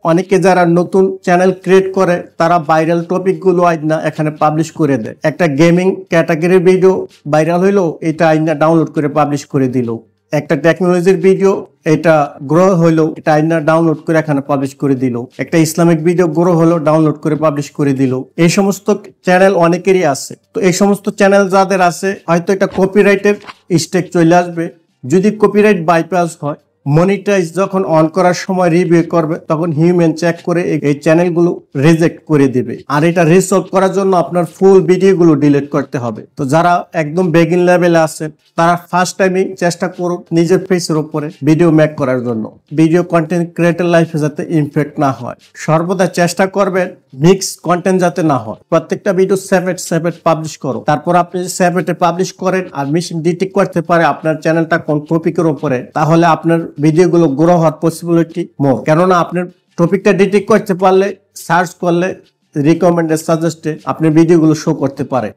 অনেকে যারা নতুন চ্যানেল ক্রিয়েট করে তারা ভাইরাল টপিকগুলো আইনা এখানে পাবলিশ করে দেয়। একটা গেমিং ক্যাটাগরির ভিডিও ভাইরাল হইলো, এটা আইনা ডাউনলোড করে পাবলিশ করে দিল। একটা টেকনোলজির ভিডিও এটা গ্রো হলো, এটা আইনা ডাউনলোড করে এখানে পাবলিশ করে দিল। একটা ইসলামিক ভিডিও গ্রো হলো, ডাউনলোড করে পাবলিশ করে দিল। এই সমস্ত চ্যানেল অনেকেরই আছে। তো এই সমস্ত চ্যানেল যাদের আছে, হয়তো এটা কপিরাইটের স্ট্রাইক চলে আসবে। যদি কপিরাইট বাইপাস হয়, মনিটাইজ যখন অন করার সময় রিভিউ করবে, তখন হিউম্যান চেক করে এই চ্যানেলগুলো রিজেক্ট করে দিবে। আর এটা রিসলভ করার জন্য আপনার ফুল ভিডিওগুলো ডিলিট করতে হবে। তো যারা একদম বেগিন লেভেলে আছেন, তারা ফার্স্ট টাইমে চেষ্টা করুক নিজের ফেসের উপরে ভিডিও মেক করার জন্য। ভিডিও কন্টেন্ট ক্রিয়েটর লাইফে যাতে ইমপ্যাক্ট না হয়, সর্বদা চেষ্টা করবেন মিক্স কন্টেন্ট যাতে না হয়। প্রত্যেকটা ভিডিও সেপারেট পাবলিশ করো। তারপর আপনি সেপারেটে পাবলিশ করেন আর মেশিন ডিটেক্ট করতে পারে আপনার চ্যানেলটা কোন টপিকের উপরে, তাহলে আপনার ভিডিওগুলো গ্রো হওয়ার পসিবিলিটি মোর। কেননা আপনার টপিকটা ডিটেক্ট করতে পারলে সার্চ করলে রিকমেন্ডেড সাজেস্টে আপনার ভিডিওগুলো শো করতে পারে।